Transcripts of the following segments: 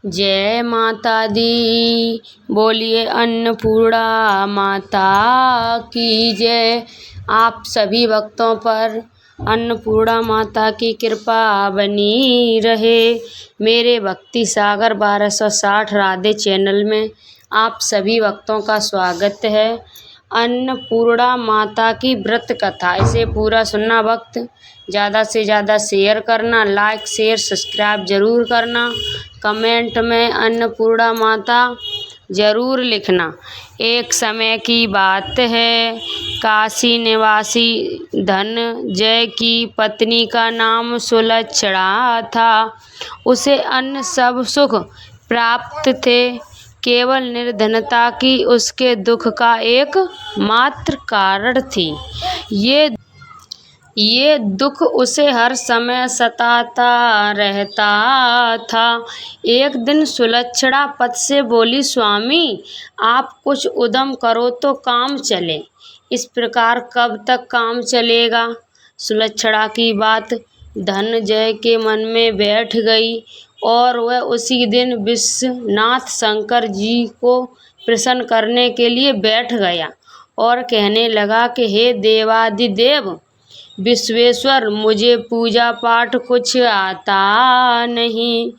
जय माता दी। बोलिए अन्नपूर्णा माता की जय। आप सभी भक्तों पर अन्नपूर्णा माता की कृपा बनी रहे। मेरे भक्ति सागर 1260 राधे चैनल में आप सभी भक्तों का स्वागत है। अन्नपूर्णा माता की व्रत कथा, इसे पूरा सुनना भक्त। ज़्यादा से ज़्यादा शेयर करना, लाइक शेयर सब्सक्राइब जरूर करना, कमेंट में अन्नपूर्णा माता जरूर लिखना। एक समय की बात है, काशी निवासी धनंजय की पत्नी का नाम सुलक्षणा था। उसे अन्य सब सुख प्राप्त थे, केवल निर्धनता की उसके दुख का एक मात्र कारण थी। ये दुख उसे हर समय सताता रहता था। एक दिन सुलक्षणा पति से बोली, स्वामी आप कुछ उद्यम करो तो काम चले। इस प्रकार कब तक काम चलेगा? सुलक्षणा की बात धनंजय के मन में बैठ गई और वह उसी दिन विश्वनाथ शंकर जी को प्रसन्न करने के लिए बैठ गया और कहने लगा कि हे देवादिदेव विश्वेश्वर, मुझे पूजा पाठ कुछ आता नहीं,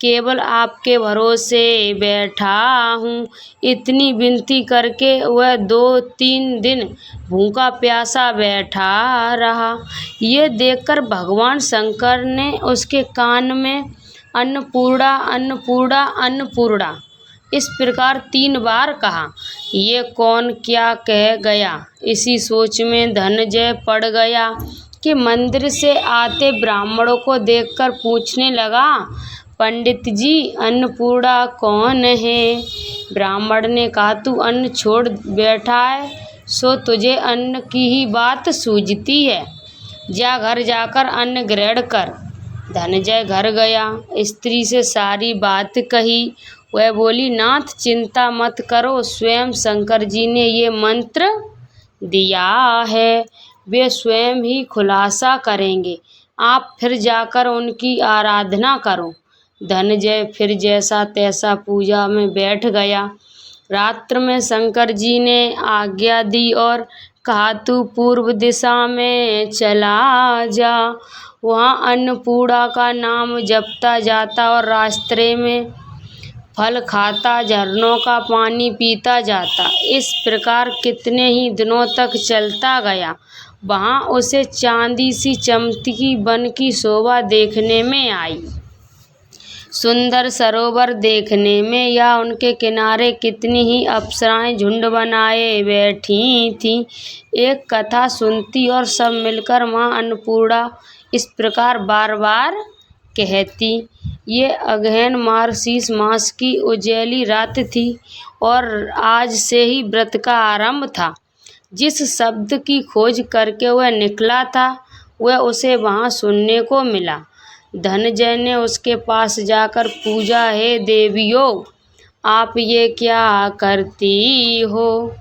केवल आपके भरोसे बैठा हूँ। इतनी विनती करके वह 2-3 दिन भूखा प्यासा बैठा रहा। ये देखकर भगवान शंकर ने उसके कान में अन्नपूर्णा अन्नपूर्णा अन्नपूर्णा इस प्रकार 3 बार कहा। ये कौन क्या कह गया? इसी सोच में धनंजय पड़ गया कि मंदिर से आते ब्राह्मणों को देखकर पूछने लगा, पंडित जी अन्नपूर्णा कौन है? ब्राह्मण ने कहा, तू अन्न छोड़ बैठा है सो तुझे अन्न की ही बात सूझती है। जा घर जाकर अन्न ग्रहण कर। धनंजय घर गया, स्त्री से सारी बात कही। वह बोली, नाथ चिंता मत करो, स्वयं शंकर जी ने ये मंत्र दिया है, वे स्वयं ही खुलासा करेंगे। आप फिर जाकर उनकी आराधना करो। धनंजय फिर जैसा तैसा पूजा में बैठ गया। रात्र में शंकर जी ने आज्ञा दी और कहा, तू पूर्व दिशा में चला जा। वहाँ अन्नपूर्णा का नाम जपता जाता और रास्ते में फल खाता, झरनों का पानी पीता जाता। इस प्रकार कितने ही दिनों तक चलता गया। वहाँ उसे चांदी सी चमकती वन की शोभा देखने में आई। सुंदर सरोवर देखने में या उनके किनारे कितनी ही अप्सराएं झुंड बनाए बैठी थीं। एक कथा सुनती और सब मिलकर माँ अन्नपूर्णा इस प्रकार बार बार कहती। ये अगहन मार्गशीर्ष मास की उजैली रात थी और आज से ही व्रत का आरंभ था। जिस शब्द की खोज करके वह निकला था वह उसे वहाँ सुनने को मिला। धनंजय ने उसके पास जाकर पूछा, हे देवियों, आप ये क्या करती हो?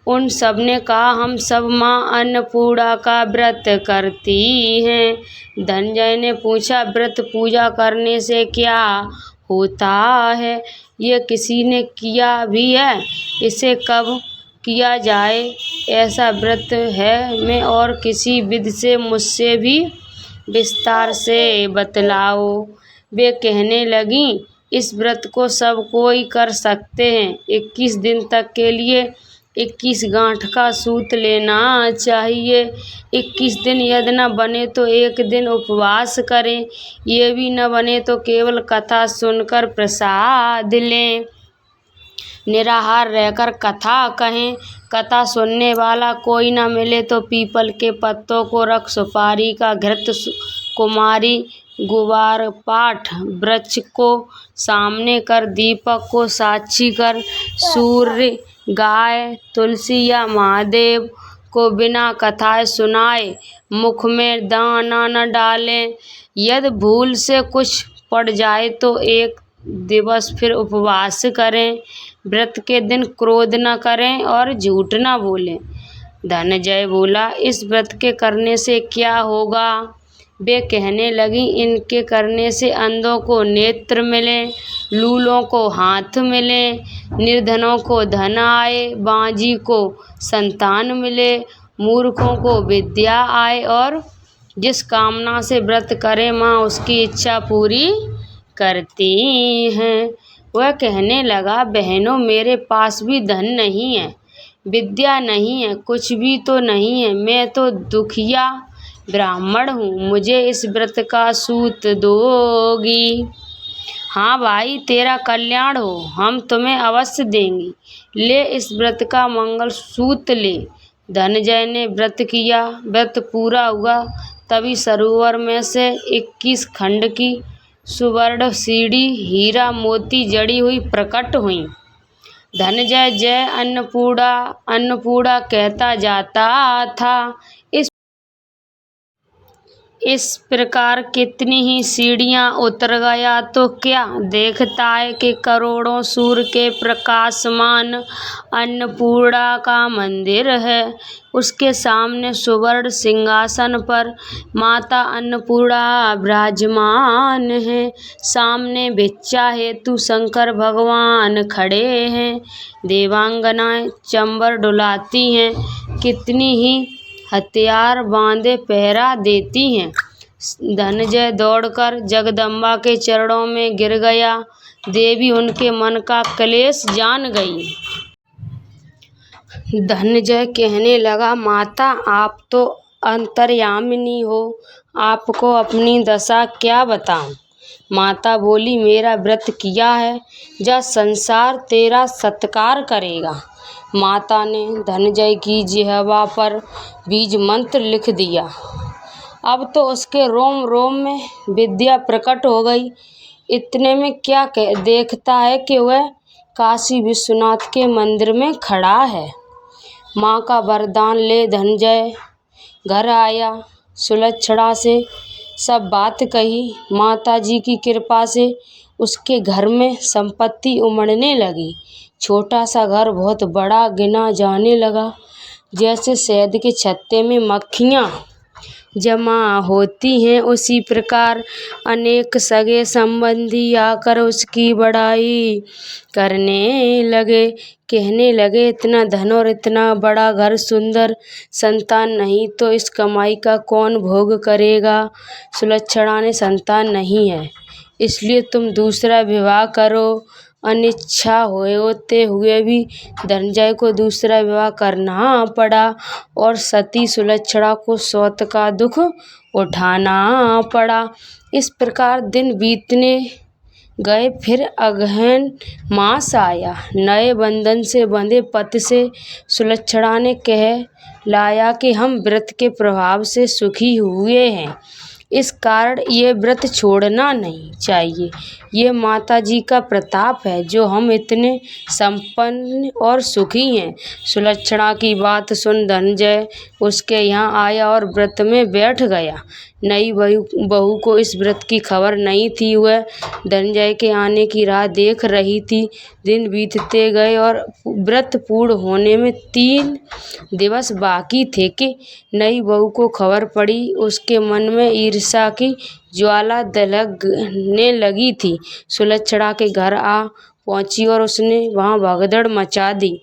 उन सब ने कहा, हम सब माँ अन्नपूर्णा का व्रत करती हैं। धनंजय ने पूछा, व्रत पूजा करने से क्या होता है? ये किसी ने किया भी है? इसे कब किया जाए? ऐसा व्रत है मैं और किसी विधि से मुझसे भी विस्तार से बतलाओ। वे कहने लगी, इस व्रत को सब कोई कर सकते हैं। 21 दिन तक के लिए 21 गांठ का सूत लेना चाहिए। 21 दिन यदि न बने तो एक दिन उपवास करें। ये भी न बने तो केवल कथा सुनकर प्रसाद लें। निराहार रहकर कथा कहें। कथा सुनने वाला कोई न मिले तो पीपल के पत्तों को रख, सुपारी का घृत, कुमारी, गुबार पाठ वृक्ष को सामने कर, दीपक को साक्षी कर, सूर्य, गाय, तुलसी या महादेव को बिना कथाएं सुनाए मुख में दाना न डालें। यदि भूल से कुछ पड़ जाए तो एक दिवस फिर उपवास करें। व्रत के दिन क्रोध न करें और झूठ न बोलें। धनंजय बोला, इस व्रत के करने से क्या होगा? वे कहने लगी, इनके करने से अंधों को नेत्र मिले, लूलों को हाथ मिले, निर्धनों को धन आए, बाँझी को संतान मिले, मूर्खों को विद्या आए और जिस कामना से व्रत करे माँ उसकी इच्छा पूरी करती हैं। वह कहने लगा, बहनों मेरे पास भी धन नहीं है, विद्या नहीं है, कुछ भी तो नहीं है, मैं तो दुखिया ब्राह्मण हूँ, मुझे इस व्रत का सूत दोगी। हाँ भाई, तेरा कल्याण हो, हम तुम्हें अवश्य देंगे, ले इस व्रत का मंगल सूत ले। धनंजय ने व्रत किया, व्रत पूरा हुआ, तभी सरोवर में से 21 खंड की सुवर्ण सीढ़ी हीरा मोती जड़ी हुई प्रकट हुई। धनंजय जय अन्नपूर्णा अन्नपूर्णा कहता जाता था। इस प्रकार कितनी ही सीढ़ियाँ उतर गया तो क्या देखता है कि करोड़ों सूर्य के प्रकाशमान अन्नपूर्णा का मंदिर है। उसके सामने सुवर्ण सिंहासन पर माता अन्नपूर्णा विराजमान है। सामने भिक्षा हेतु शंकर भगवान खड़े हैं। देवांगनाएं चंबर डुलाती हैं, कितनी ही हथियार बांधे पहरा देती हैं। धनंजय दौड़कर जगदम्बा के चरणों में गिर गया। देवी उनके मन का क्लेश जान गई। धनंजय कहने लगा, माता आप तो अंतर्यामिनी हो, आपको अपनी दशा क्या बताऊं। माता बोली, मेरा व्रत किया है, जब संसार तेरा सत्कार करेगा। माता ने धनंजय की जिह्वा पर बीज मंत्र लिख दिया। अब तो उसके रोम रोम में विद्या प्रकट हो गई। इतने में क्या देखता है कि वह काशी विश्वनाथ के मंदिर में खड़ा है। माँ का वरदान ले धनंजय घर आया। सुलक्षणा से सब बात कही। माताजी की कृपा से उसके घर में संपत्ति उमड़ने लगी। छोटा सा घर बहुत बड़ा गिना जाने लगा। जैसे शहद के छत्ते में मक्खियाँ जमा होती हैं, उसी प्रकार अनेक सगे संबंधी आकर उसकी बड़ाई करने लगे। कहने लगे, इतना धन और इतना बड़ा घर, सुंदर संतान नहीं तो इस कमाई का कौन भोग करेगा। सुलक्षणा ने संतान नहीं है, इसलिए तुम दूसरा विवाह करो। अनिच्छा होते हुए भी धनंजय को दूसरा विवाह करना पड़ा और सती सुलक्षणा को सौत का दुख उठाना पड़ा। इस प्रकार दिन बीतने गए। फिर अगहन मास आया। नए बंधन से बंधे पति से सुलक्षणा ने कह लाया कि हम व्रत के प्रभाव से सुखी हुए हैं, इस कारण ये व्रत छोड़ना नहीं चाहिए। ये माताजी का प्रताप है जो हम इतने संपन्न और सुखी हैं। सुलक्षणा की बात सुन धनंजय उसके यहाँ आया और व्रत में बैठ गया। नई बहू को इस व्रत की खबर नहीं थी। वह धनंजय के आने की राह देख रही थी। दिन बीतते गए और व्रत पूर्ण होने में 3 दिवस बाकी थे कि नई बहू को खबर पड़ी। उसके मन में ईर्ष्या की ज्वाला दहकने लगी थी। सुलक्षणा के घर आ पहुंची और उसने वहां भगदड़ मचा दी।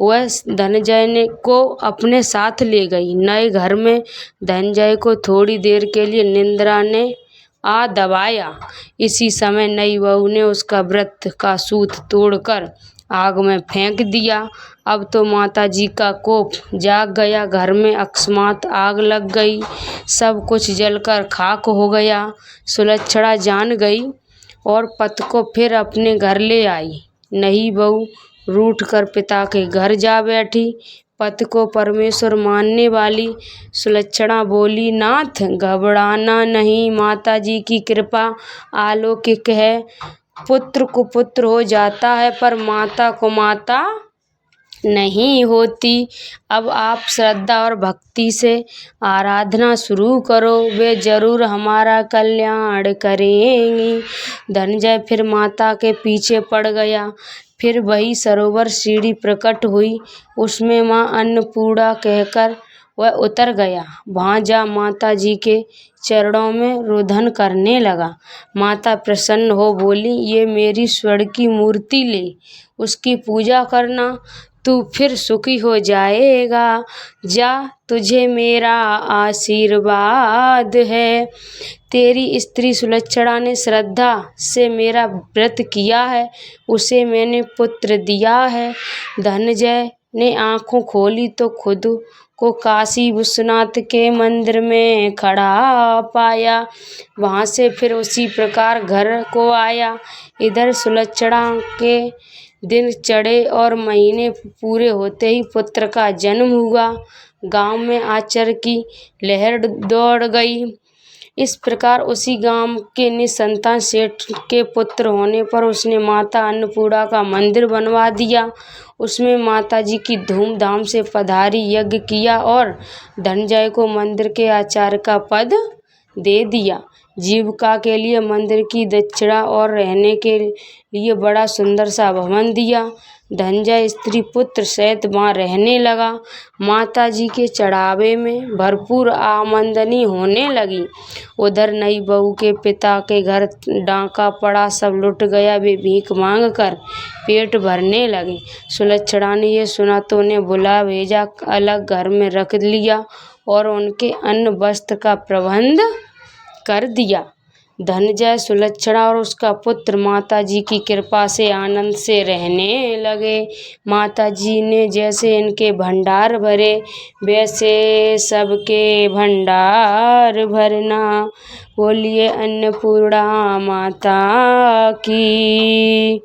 वह धनंजय को अपने साथ ले गई। नए घर में धनंजय को थोड़ी देर के लिए निद्रा ने आ दबाया। इसी समय नई बहू ने उसका व्रत का सूत तोड़कर आग में फेंक दिया। अब तो माताजी का कोप जाग गया। घर में अकस्मात आग लग गई, सब कुछ जलकर खाक हो गया। सुलक्षणा जान गई और पति को फिर अपने घर ले आई। नई बहू रूठकर पिता के घर जा बैठी। पति को परमेश्वर मानने वाली सुलक्षणा बोली, नाथ घबराना नहीं, माताजी की कृपा अलौकिक है। पुत्र को पुत्र हो जाता है पर माता को माता नहीं होती। अब आप श्रद्धा और भक्ति से आराधना शुरू करो, वे जरूर हमारा कल्याण करेंगी। धनंजय फिर माता के पीछे पड़ गया। फिर वही सरोवर सीढ़ी प्रकट हुई। उसमें माँ अन्नपूर्णा कहकर वह उतर गया। वहाँ जा माता जी के चरणों में रुदन करने लगा। माता प्रसन्न हो बोली, ये मेरी स्वर्ण की मूर्ति ले, उसकी पूजा करना, तू फिर सुखी हो जाएगा। जा, तुझे मेरा आशीर्वाद है। तेरी स्त्री सुलक्षणा ने श्रद्धा से मेरा व्रत किया है, उसे मैंने पुत्र दिया है। धनंजय ने आंखों खोली तो खुद को काशी विश्वनाथ के मंदिर में खड़ा पाया। वहाँ से फिर उसी प्रकार घर को आया। इधर सुलक्षणा के दिन चढ़े और महीने पूरे होते ही पुत्र का जन्म हुआ। गांव में आश्चर्य की लहर दौड़ गई। इस प्रकार उसी गांव के निसंतान सेठ के पुत्र होने पर उसने माता अन्नपूर्णा का मंदिर बनवा दिया। उसमें माता जी की धूमधाम से पधारी यज्ञ किया और धनंजय को मंदिर के आचार्य का पद दे दिया। जीविका के लिए मंदिर की दक्षिणा और रहने के लिए बड़ा सुंदर सा भवन दिया। धनंजय स्त्री पुत्र सहित वहाँ रहने लगा। माता जी के चढ़ावे में भरपूर आमदनी होने लगी। उधर नई बहू के पिता के घर डाका पड़ा, सब लुट गया। वे भीख मांग कर पेट भरने लगे। सुलक्षणा ने ये सुना तो उन्हें बुला भेजा, अलग घर में रख लिया और उनके अन्न वस्त्र का प्रबंध कर दिया। धनंजय, सुलक्षणा और उसका पुत्र माता जी की कृपा से आनंद से रहने लगे। माता जी ने जैसे इनके भंडार भरे, वैसे सबके भंडार भरना। बोलिए अन्नपूर्णा माता की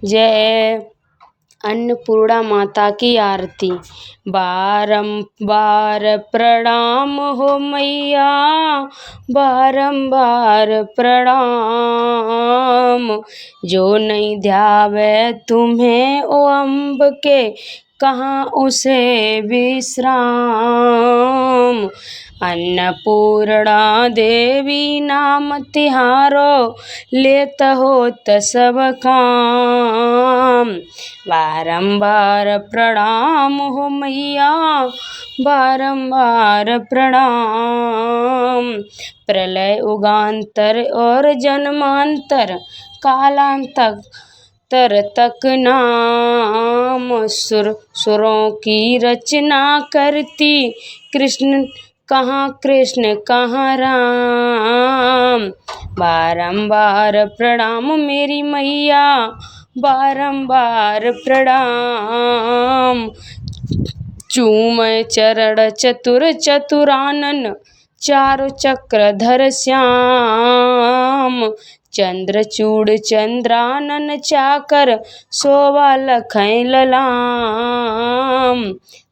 जय। अन्नपूर्णा माता की आरती। बारंबार प्रणाम हो मैया, बारंबार प्रणाम। जो नहीं ध्यावे तुम्हें ओ अम्ब के, कहाँ उसे विश्राम। अन्नपूर्णा देवी नाम तिहारो, लेत होत सब काम। बारंबार प्रणाम हो मैया, बारंबार प्रणाम। प्रलय उगान्तर और जन्मांतर, कालांतर तक नाम। सुरों की रचना करती, कृष्ण कहाँ राम। बारंबार प्रणाम मेरी मैया, बारंबार प्रणाम। चूमय चरण चतुर चतुरानन, चारु चक्रधर श्याम। चंद्रचूड़ चंद्रानन चाकर, शोभा लखै ललाम।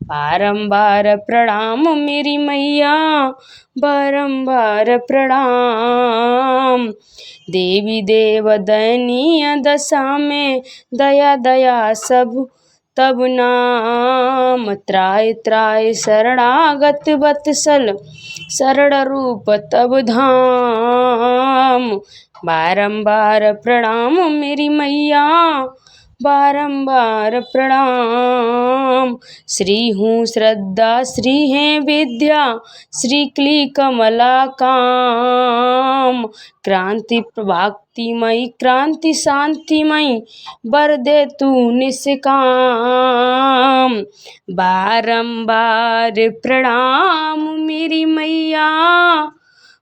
बारंबार प्रणाम मेरी मैया, बारंबार प्रणाम। देवी देव दयनीय दशा में, दया दया सब तब नाम। त्राय त्राय शरणागत वत्सल, शरण रूप तब धाम। बारंबार प्रणाम मेरी मैया, बारंबार प्रणाम। श्री हूँ श्रद्धा, श्री है विद्या, श्री क्ली कमला काम। क्रांति भक्तिमयी, क्रांति शांतिमयी, वर दे तू निष्काम। बारंबार प्रणाम मेरी मैया,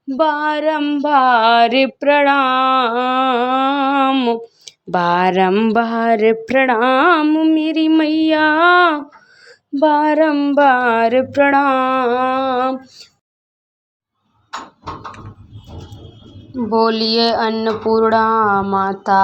बारंबार प्रणाम। बारंबार प्रणाम मेरी मैया, बारंबार प्रणाम। बोलिए अन्नपूर्णा माता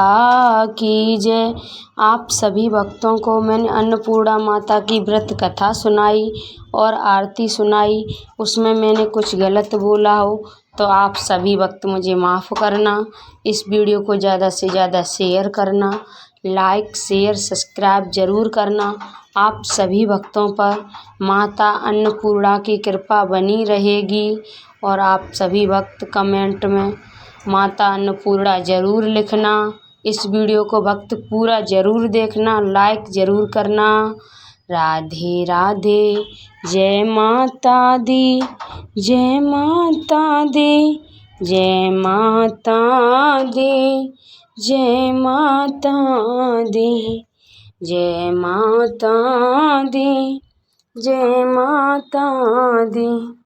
की जय। आप सभी भक्तों को मैंने अन्नपूर्णा माता की व्रत कथा सुनाई और आरती सुनाई, उसमें मैंने कुछ गलत बोला हो तो आप सभी भक्त मुझे माफ़ करना। इस वीडियो को ज़्यादा से ज़्यादा शेयर करना, लाइक शेयर सब्सक्राइब ज़रूर करना। आप सभी भक्तों पर माता अन्नपूर्णा की कृपा बनी रहेगी और आप सभी भक्त कमेंट में माता अन्नपूर्णा ज़रूर लिखना। इस वीडियो को भक्त पूरा ज़रूर देखना, लाइक ज़रूर करना। राधे राधे। जय माता दी, जय माता दी, जय माता दी, जय माता दी, जय माता दी, जय माता दी।